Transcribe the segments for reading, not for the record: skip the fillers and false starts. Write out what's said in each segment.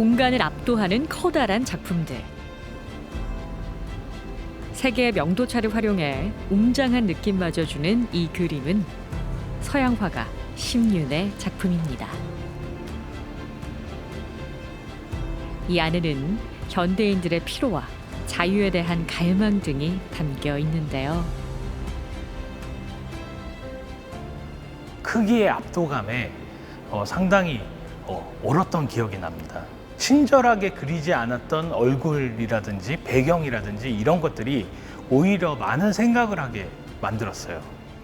공간을 압도하는 커다란 작품들. 세계의 명도차를 활용해 웅장한 느낌마저 주는 이 그림은 서양 화가 심윤의 작품입니다. 이 안에는 현대인들의 피로와 자유에 대한 갈망 등이 담겨 있는데요. 크기의 압도감에 상당히 옳았던 기억이 납니다. 친절하게 그리지 않았던 얼굴이라든지 배경이라든지 이런 것들이 오히려 많은 생각을 하게 만들었어요.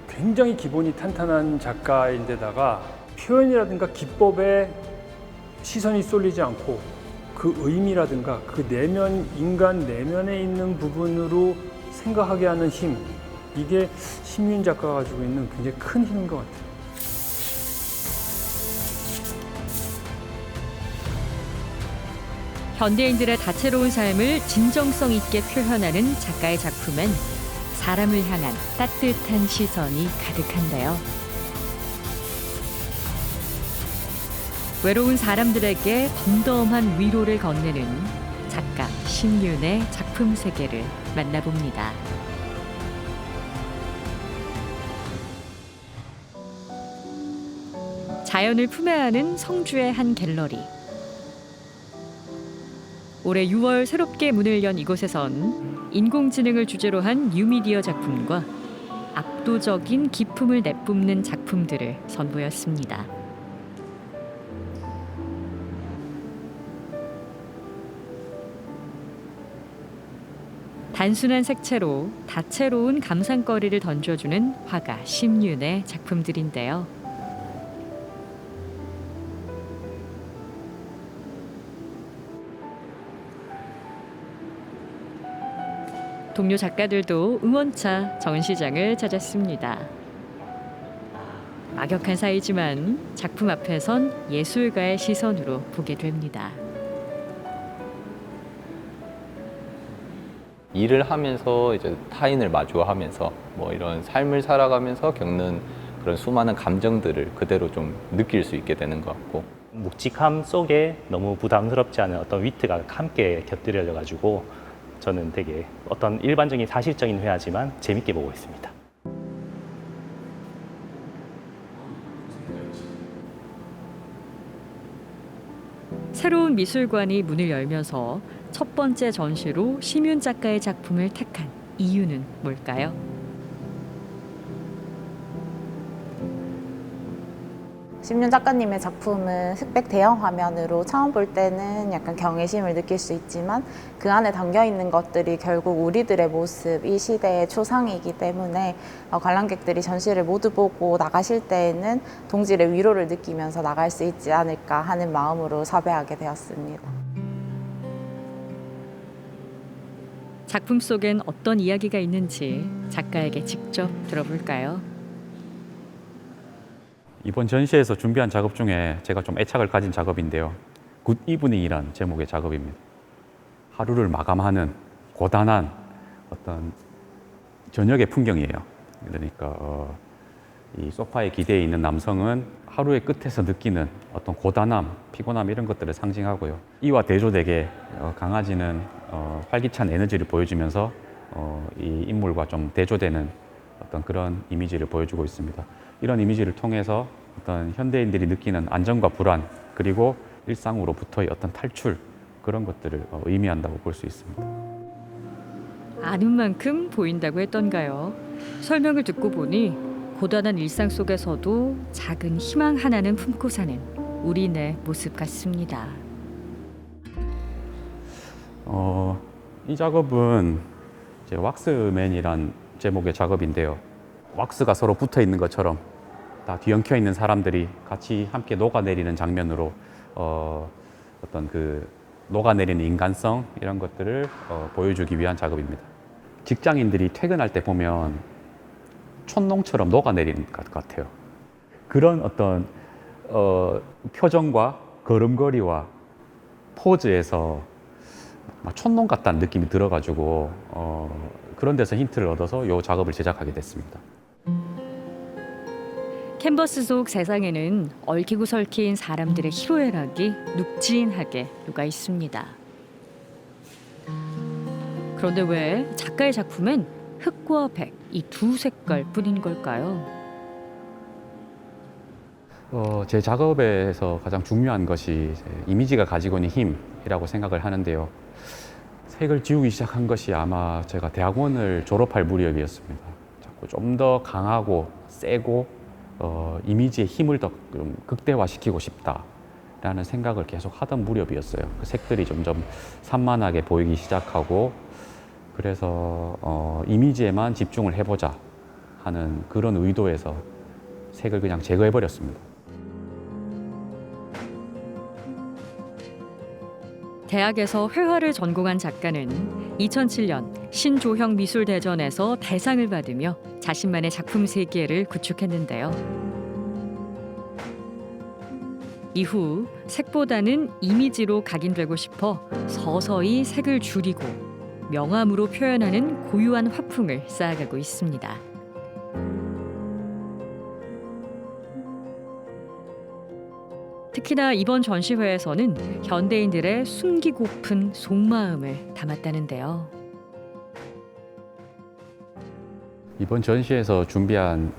굉장히 기본이 탄탄한 작가인데다가 표현이라든가 기법에 시선이 쏠리지 않고 그 의미라든가 그 내면, 인간 내면에 있는 부분으로 생각하게 하는 힘, 이게 심윤 작가가 가지고 있는 굉장히 큰 힘인 것 같아요. 현대인들의 다채로운 삶을 진정성 있게 표현하는 작가의 작품엔 사람을 향한 따뜻한 시선이 가득한데요. 외로운 사람들에게 덤덤한 위로를 건네는 작가 심윤의 작품 세계를 만나봅니다. 자연을 품에 안은 성주의 한 갤러리. 올해 6월 새롭게 문을 연 이곳에선 인공지능을 주제로 한 뉴미디어 작품과 압도적인 기품을 내뿜는 작품들을 선보였습니다. 단순한 색채로 다채로운 감상거리를 던져주는 화가 심윤의 작품들인데요. 동료 작가들도 응원차 전시장을 찾았습니다. 막역한 사이지만 작품 앞에선 예술가의 시선으로 보게 됩니다. 일을 하면서 이제 타인을 마주하면서 뭐 이런 삶을 살아가면서 겪는 그런 수많은 감정들을 그대로 좀 느낄 수 있게 되는 것 같고, 묵직함 속에 너무 부담스럽지 않은 어떤 위트가 함께 곁들여져 가지고 저는 되게 어떤 일반적인 사실적인 회화지만 재밌게 보고 있습니다. 새로운 미술관이 문을 열면서 첫 번째 전시로 심윤 작가의 작품을 택한 이유는 뭘까요? 심윤 작가님의 작품은 흑백 대형 화면으로 처음 볼 때는 약간 경외심을 느낄 수 있지만 그 안에 담겨 있는 것들이 결국 우리들의 모습, 이 시대의 초상이기 때문에 관람객들이 전시를 모두 보고 나가실 때에는 동질의 위로를 느끼면서 나갈 수 있지 않을까 하는 마음으로 섭외하게 되었습니다. 작품 속엔 어떤 이야기가 있는지 작가에게 직접 들어볼까요? 이번 전시에서 준비한 작업 중에 제가 좀 애착을 가진 작업인데요. 굿 이브닝이라는 제목의 작업입니다. 하루를 마감하는 고단한 어떤 저녁의 풍경이에요. 그러니까 이 소파에 기대에 있는 남성은 하루의 끝에서 느끼는 어떤 고단함, 피곤함 이런 것들을 상징하고요. 이와 대조되게 강아지는 활기찬 에너지를 보여주면서 이 인물과 좀 대조되는 어떤 그런 이미지를 보여주고 있습니다. 이런 이미지를 통해서 어떤 현대인들이 느끼는 안정과 불안, 그리고 일상으로부터의 어떤 탈출, 그런 것들을 의미한다고 볼 수 있습니다. 아는 만큼 보인다고 했던가요? 설명을 듣고 보니 고단한 일상 속에서도 작은 희망 하나는 품고 사는 우리네 모습 같습니다. 이 작업은 이제 왁스맨이란 제목의 작업인데요. 왁스가 서로 붙어 있는 것처럼 다 뒤엉켜 있는 사람들이 같이 함께 녹아내리는 장면으로 어떤 그 녹아내리는 인간성 이런 것들을 보여주기 위한 작업입니다. 직장인들이 퇴근할 때 보면 촌농처럼 녹아내리는 것 같아요. 그런 어떤 표정과 걸음걸이와 포즈에서 촌농 같다는 느낌이 들어가지고 그런 데서 힌트를 얻어서 이 작업을 제작하게 됐습니다. 캔버스 속 세상에는 얽히고 설킨 사람들의 희로애락이 눅진하게 녹아 있습니다. 그런데 왜 작가의 작품엔 흑과 백, 이 두 색깔뿐인 걸까요? 제 작업에서 가장 중요한 것이 이제 이미지가 가지고 있는 힘이라고 생각을 하는데요. 색을 지우기 시작한 것이 아마 제가 대학원을 졸업할 무렵이었습니다. 자꾸 좀 더 강하고 세고 이미지의 힘을 더 극대화시키고 싶다라는 생각을 계속 하던 무렵이었어요. 그 색들이 점점 산만하게 보이기 시작하고 그래서 이미지에만 집중을 해보자 하는 그런 의도에서 색을 그냥 제거해버렸습니다. 대학에서 회화를 전공한 작가는 2007년 신조형 미술대전에서 대상을 받으며 자신만의 작품 세계를 구축했는데요. 이후 색보다는 이미지로 각인되고 싶어 서서히 색을 줄이고 명암으로 표현하는 고유한 화풍을 쌓아가고 있습니다. 특히나 이번 전시회에서는 현대인들의 숨기고픈 속마음을 담았다는데요. 이번 전시에서 준비한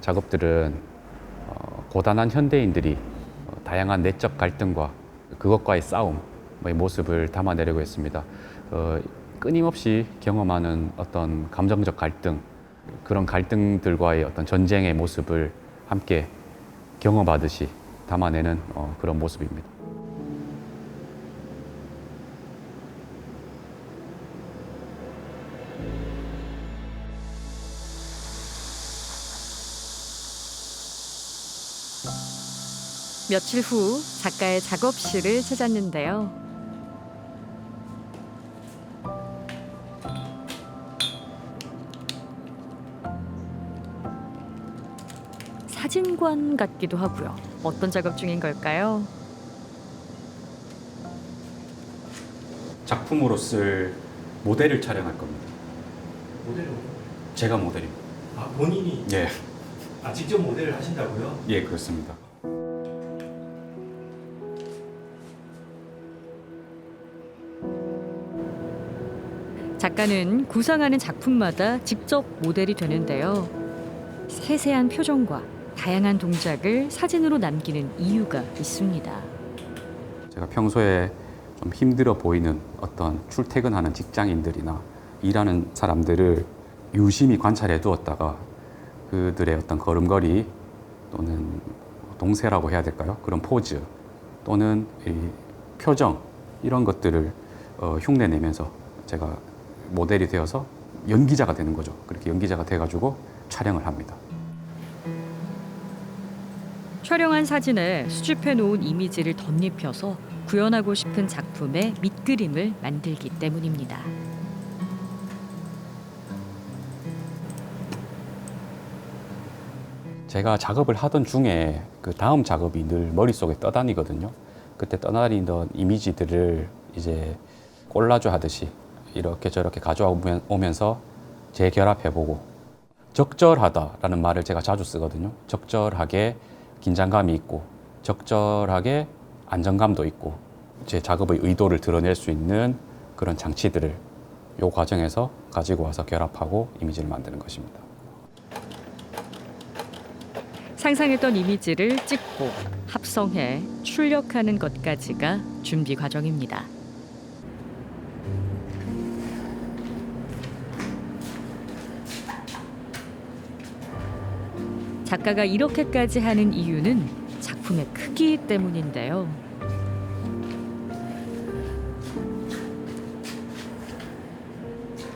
작업들은 고단한 현대인들이 다양한 내적 갈등과 그것과의 싸움의 모습을 담아내려고 했습니다. 끊임없이 경험하는 어떤 감정적 갈등, 그런 갈등들과의 어떤 전쟁의 모습을 함께 경험하듯이 담아내는 그런 모습입니다. 며칠 후 작가의 작업실을 찾았는데요. 사진관 같기도 하고요. 어떤 작업 중인 걸까요? 작품으로 쓸 모델을 촬영할 겁니다. 모델로? 제가 모델입니다. 아, 본인이? 예, 아, 직접 모델을 하신다고요? 예, 그렇습니다. 작가는 구상하는 작품마다 직접 모델이 되는데요. 세세한 표정과 다양한 동작을 사진으로 남기는 이유가 있습니다. 제가 평소에 좀 힘들어 보이는 어떤 출퇴근하는 직장인들이나 일하는 사람들을 유심히 관찰해 두었다가 그들의 어떤 걸음걸이 또는 동세라고 해야 될까요? 그런 포즈 또는 이 표정 이런 것들을 흉내내면서 제가 모델이 되어서 연기자가 되는 거죠. 그렇게 연기자가 돼가지고 촬영을 합니다. 촬영한 사진에 수집해 놓은 이미지를 덧입혀서 구현하고 싶은 작품의 밑그림을 만들기 때문입니다. 제가 작업을 하던 중에 그 다음 작업이 늘 머릿속에 떠다니거든요. 그때 떠다니던 이미지들을 이제 콜라주 하듯이 이렇게 저렇게 가져오면서 재결합해보고 적절하다라는 말을 제가 자주 쓰거든요. 적절하게 긴장감이 있고 적절하게 안정감도 있고 제 작업의 의도를 드러낼 수 있는 그런 장치들을 이 과정에서 가지고 와서 결합하고 이미지를 만드는 것입니다. 상상했던 이미지를 찍고 합성해 출력하는 것까지가 준비 과정입니다. 작가가 이렇게까지 하는 이유는 작품의 크기 때문인데요.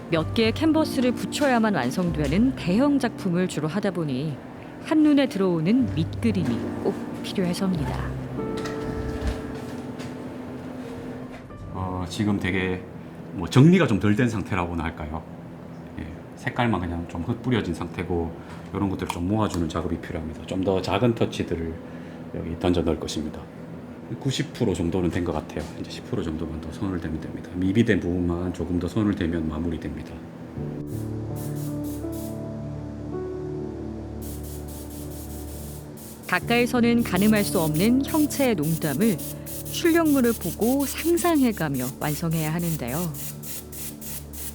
몇 개의 캔버스를 붙여야만 완성되는 대형 작품을 주로 하다 보니 한눈에 들어오는 밑그림이 꼭 필요해서입니다. 지금 되게 뭐 정리가 좀 덜 된 상태라고나 할까요? 예, 색깔만 그냥 좀 흩뿌려진 상태고 이런 것들을 좀 모아주는 작업이 필요합니다. 좀 더 작은 터치들을 여기 던져 넣을 것입니다. 90% 정도는 된 것 같아요. 이제 10% 정도만 더 손을 대면 됩니다. 미비된 부분만 조금 더 손을 대면 마무리됩니다. 가까이서는 가늠할 수 없는 형체의 농담을 출력물을 보고 상상해가며 완성해야 하는데요.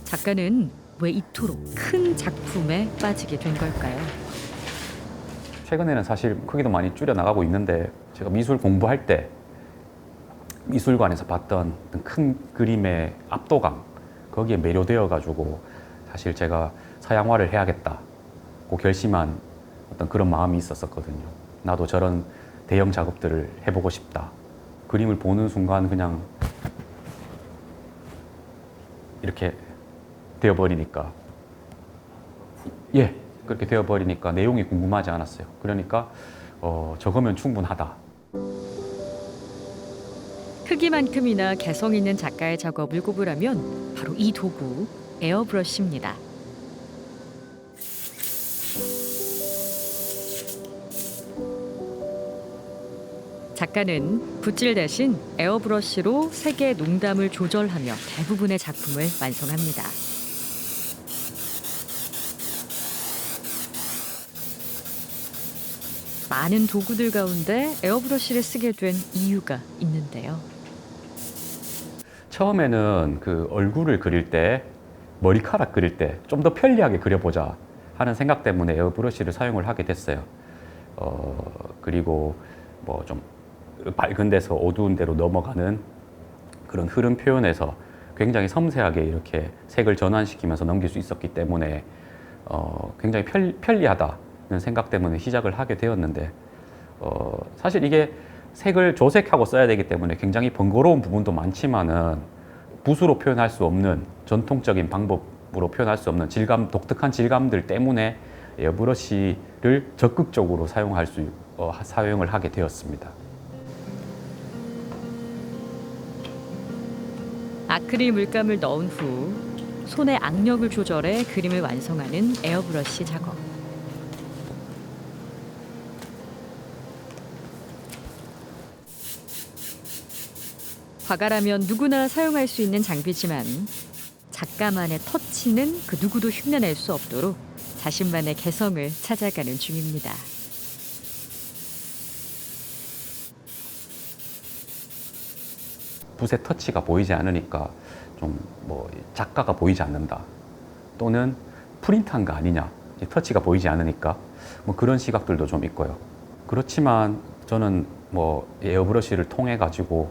작가는 왜 이토록 큰 작품에 빠지게 된 걸까요? 최근에는 사실 크기도 많이 줄여 나가고 있는데 제가 미술 공부할 때 미술관에서 봤던 큰 그림의 압도감 거기에 매료되어 가지고 사실 제가 서양화를 해야겠다고 결심한 어떤 그런 마음이 있었거든요. 나도 저런 대형 작업들을 해보고 싶다. 그림을 보는 순간 그냥 이렇게 되어버리니까 그렇게 되어버리니까 내용이 궁금하지 않았어요. 그러니까 저거면 충분하다. 크기만큼이나 개성 있는 작가의 작업을 꼽으라면 바로 이 도구, 에어브러쉬입니다. 작가는 붓질 대신 에어브러쉬로 색의 농담을 조절하며 대부분의 작품을 완성합니다. 많은 도구들 가운데 에어브러쉬를 쓰게 된 이유가 있는데요. 처음에는 그 얼굴을 그릴 때, 머리카락 그릴 때 좀 더 편리하게 그려보자 하는 생각 때문에 에어브러쉬를 사용을 하게 됐어요. 그리고 뭐 좀 밝은 데서 어두운 데로 넘어가는 그런 흐름 표현에서 굉장히 섬세하게 이렇게 색을 전환시키면서 넘길 수 있었기 때문에 굉장히 편리하다는 생각 때문에 시작을 하게 되었는데 사실 이게 색을 조색하고 써야 되기 때문에 굉장히 번거로운 부분도 많지만은 붓으로 표현할 수 없는 전통적인 방법으로 표현할 수 없는 질감, 독특한 질감들 때문에 에어브러쉬를 적극적으로 사용을 하게 되었습니다. 아크릴 물감을 넣은 후 손의 악력을 조절해 그림을 완성하는 에어브러쉬 작업. 화가라면 누구나 사용할 수 있는 장비지만 작가만의 터치는 그 누구도 흉내낼 수 없도록 자신만의 개성을 찾아가는 중입니다. 붓의 터치가 보이지 않으니까 좀 뭐 작가가 보이지 않는다 또는 프린트한 거 아니냐 터치가 보이지 않으니까 뭐 그런 시각들도 좀 있고요. 그렇지만 저는 뭐 에어브러쉬를 통해 가지고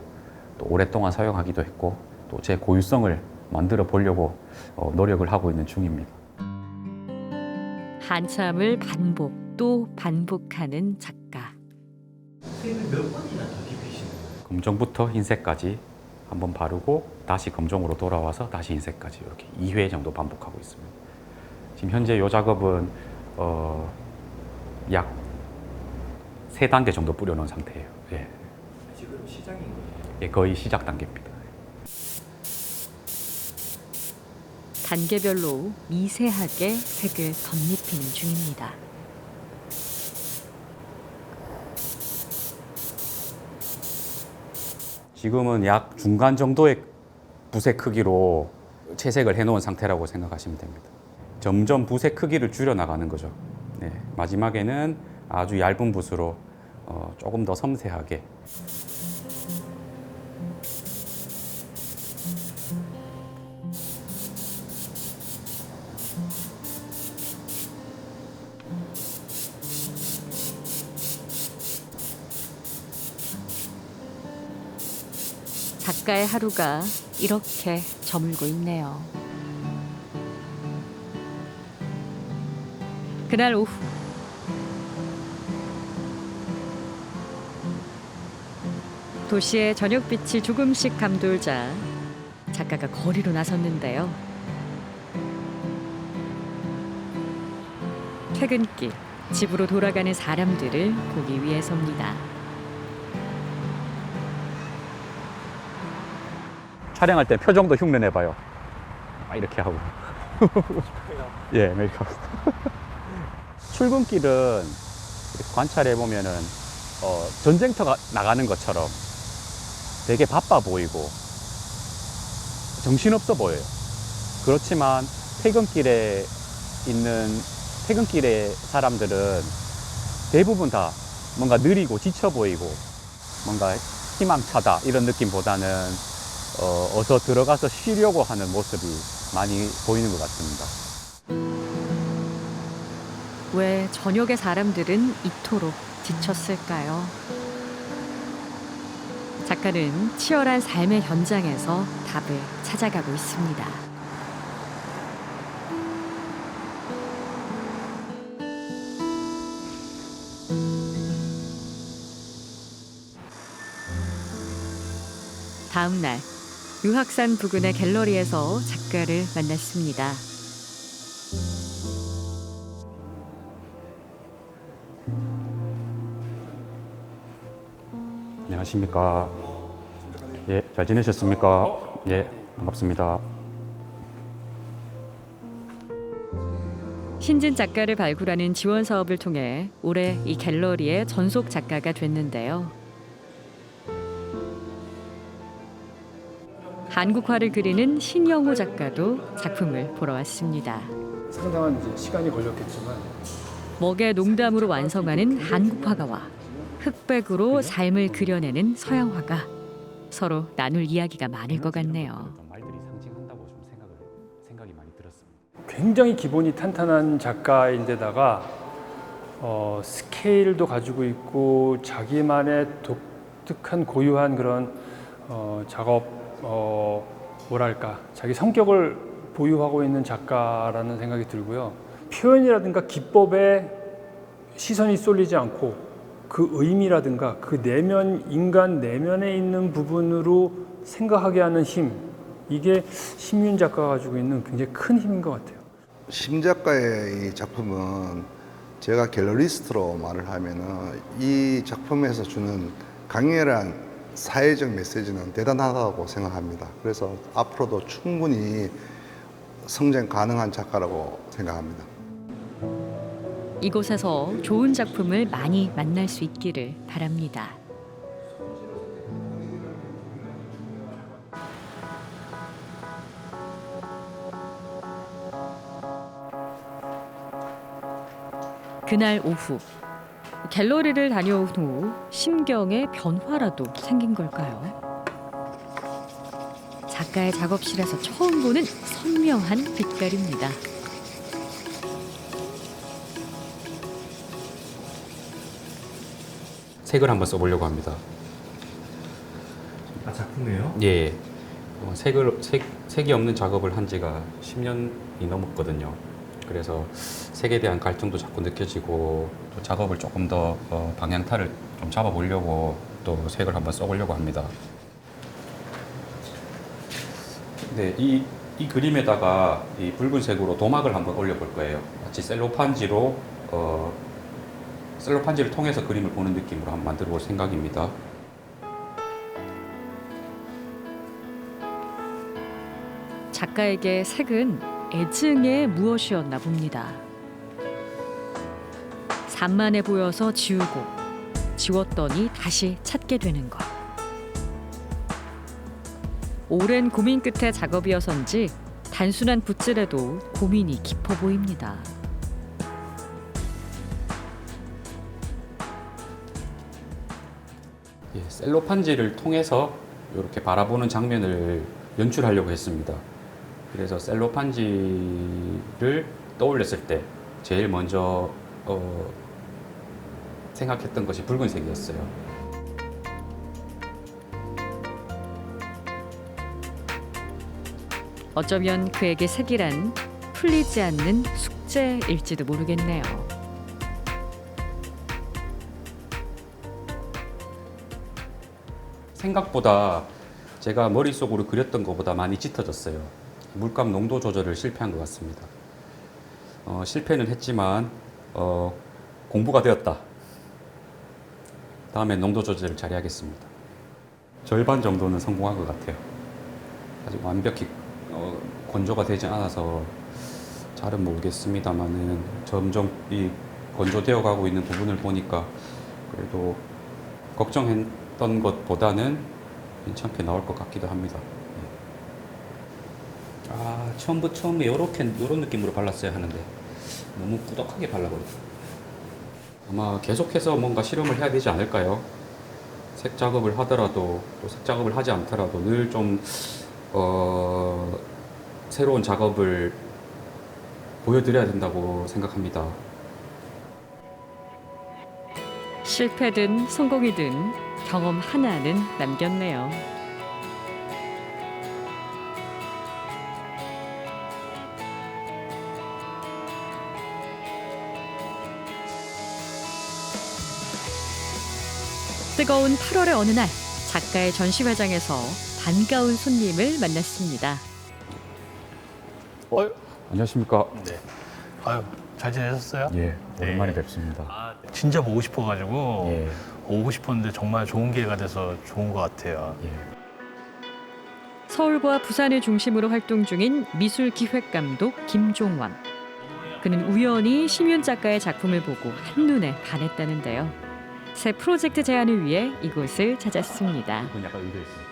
또 오랫동안 사용하기도 했고 또 제 고유성을 만들어 보려고 노력을 하고 있는 중입니다. 한참을 반복 또 반복하는 작가. 색을 몇 번이나 더 입히시는 거예요? 검정부터 흰색까지 한번 바르고 다시 검정으로 돌아와서 다시 흰색까지 이렇게 2회 정도 반복하고 있습니다. 지금 현재 이 작업은 약 3단계 정도 뿌려놓은 상태예요. 예. 지금 시작인 거예요? 예, 거의 시작 단계입니다. 단계별로 미세하게 색을 덧입히는 중입니다. 지금은 약 중간 정도의 붓의 크기로 채색을 해놓은 상태라고 생각하시면 됩니다. 점점 붓의 크기를 줄여나가는 거죠. 네, 마지막에는 아주 얇은 붓으로 조금 더 섬세하게 작가의 하루가 이렇게 저물고 있네요. 그날 오후 도시의 저녁빛이 조금씩 감돌자 작가가 거리로 나섰는데요. 퇴근길 집으로 돌아가는 사람들을 보기 위해서입니다. 촬영할 때 표정도 흉내 내봐요. 이렇게 하고. 예, 메이크업. 출근길은 이렇게 관찰해 보면은 전쟁터가 나가는 것처럼 되게 바빠 보이고 정신없어 보여요. 그렇지만 퇴근길에 사람들은 대부분 다 뭔가 느리고 지쳐 보이고 뭔가 희망차다 이런 느낌보다는 어서 들어가서 쉬려고 하는 모습이 많이 보이는 것 같습니다. 왜 저녁의 사람들은 이토록 지쳤을까요? 작가는 치열한 삶의 현장에서 답을 찾아가고 있습니다. 다음 날 유학산 부근의 갤러리에서 작가를 만났습니다. 안녕하십니까. 예, 잘 지내셨습니까? 예, 반갑습니다. 신진 작가를 발굴하는 지원 사업을 통해 올해 이 갤러리의 전속 작가가 됐는데요. 한국화를 그리는 신영호 작가도 작품을 보러 왔습니다. 상당한 이제 시간이 걸렸겠지만 먹의 농담으로 완성하는 한국화가와 흑백으로 삶을 그려내는 서양화가 서로 나눌 이야기가 많을 것 같네요. 말들이 상징한다고 좀 생각이 많이 들었습니다. 굉장히 기본이 탄탄한 작가인데다가 스케일도 가지고 있고 자기만의 독특한 고유한 그런 작업 뭐랄까 자기 성격을 보유하고 있는 작가라는 생각이 들고요. 표현이라든가 기법에 시선이 쏠리지 않고 그 의미라든가 그 내면 인간 내면에 있는 부분으로 생각하게 하는 힘, 이게 심윤 작가가 가지고 있는 굉장히 큰 힘인 것 같아요. 심 작가의 이 작품은 제가 갤러리스트로 말을 하면은 이 작품에서 주는 강렬한 사회적 메시지는 대단하다고 생각합니다. 그래서 앞으로도 충분히 성장 가능한 작가라고 생각합니다. 이곳에서 좋은 작품을 많이 만날 수 있기를 바랍니다. 그날 오후 갤러리를 다녀온 후 심경의 변화라도 생긴 걸까요? 작가의 작업실에서 처음 보는 선명한 빛깔입니다. 색을 한번 써보려고 합니다. 아, 작품이에요? 예, 색이 없는 작업을 한 지가 10년이 넘었거든요. 그래서 색에 대한 갈증도 자꾸 느껴지고 또 작업을 조금 더 방향타를 좀 잡아보려고 또 색을 한번 써보려고 합니다. 네, 이 그림에다가 이 붉은색으로 도막을 한번 올려볼 거예요. 마치 셀로판지를 통해서 그림을 보는 느낌으로 한번 만들어 볼 생각입니다. 작가에게 색은 애증의 무엇이었나 봅니다. 산만해 보여서 지우고 지웠더니 다시 찾게 되는 것. 오랜 고민 끝에 작업이어서인지 단순한 붓질에도 고민이 깊어 보입니다. 예, 셀로판지를 통해서 이렇게 바라보는 장면을 연출하려고 했습니다. 그래서 셀로판지를 떠올렸을 때 제일 먼저 생각했던 것이 붉은색이었어요. 어쩌면 그에게 색이란 풀리지 않는 숙제일지도 모르겠네요. 생각보다 제가 머릿속으로 그렸던 것보다 많이 짙어졌어요. 물감 농도 조절을 실패한 것 같습니다. 실패는 했지만 공부가 되었다. 다음에 농도 조절을 잘 해야겠습니다. 절반 정도는 성공한 것 같아요. 아직 완벽히 건조가 되지 않아서 잘은 모르겠습니다만은 점점 이 건조되어 가고 있는 부분을 보니까 그래도 걱정했던 것보다는 괜찮게 나올 것 같기도 합니다. 아, 처음에 이런 느낌으로 발랐어야 하는데 너무 꾸덕하게 발라버렸어요. 아마 계속해서 뭔가 실험을 해야 되지 않을까요? 색 작업을 하더라도 또 색 작업을 하지 않더라도 늘 좀 새로운 작업을 보여드려야 된다고 생각합니다. 실패든 성공이든 경험 하나는 남겼네요. 뜨거운 8월의 어느 날 작가의 전시회장에서 반가운 손님을 만났습니다. 안녕하십니까? 네. 아유, 잘 지내셨어요? 예, 오랜만에 네. 뵙습니다. 진짜 보고 싶어가지고 예, 오고 싶었는데 정말 좋은 기회가 돼서 좋은 것 같아요. 예. 서울과 부산을 중심으로 활동 중인 미술기획감독 김종원. 그는 우연히 심윤 작가의 작품을 보고 한눈에 반했다는데요. 새 프로젝트 제안을 위해 이곳을 찾았습니다. 그건 약간 의도했습니다.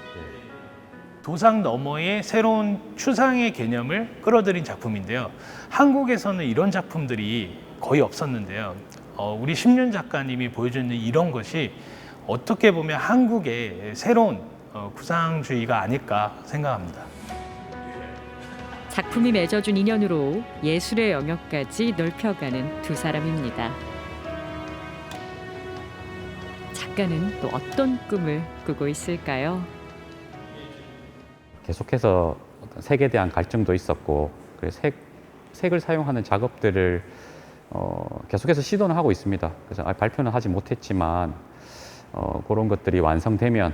도상 너머의 새로운 추상의 개념을 끌어들인 작품인데요. 한국에서는 이런 작품들이 거의 없었는데요. 우리 심윤 작가님이 보여주는 이런 것이 어떻게 보면 한국의 새로운 구상주의가 아닐까 생각합니다. 작품이 맺어준 인연으로 예술의 영역까지 넓혀가는 두 사람입니다. 작가는 또 어떤 꿈을 꾸고 있을까요? 계속해서 어떤 색에 대한 갈증도 있었고, 그래서 색을 사용하는 작업들을 계속해서 시도는 하고 있습니다. 그래서 발표는 하지 못했지만 그런 것들이 완성되면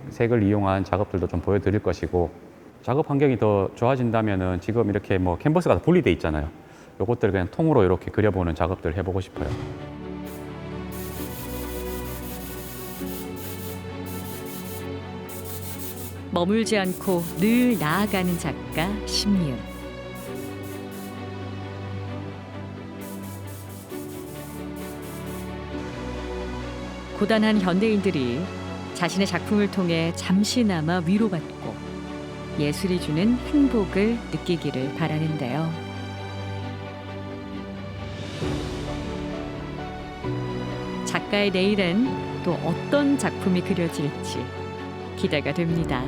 색을 이용한 작업들도 좀 보여드릴 것이고, 작업 환경이 더 좋아진다면은 지금 이렇게 뭐 캔버스가 다 분리돼 있잖아요. 요것들 그냥 통으로 이렇게 그려보는 작업들 해보고 싶어요. 머물지 않고 늘 나아가는 작가 심윤. 고단한 현대인들이 자신의 작품을 통해 잠시나마 위로받고 예술이 주는 행복을 느끼기를 바라는데요. 작가의 내일엔 또 어떤 작품이 그려질지 기대가 됩니다.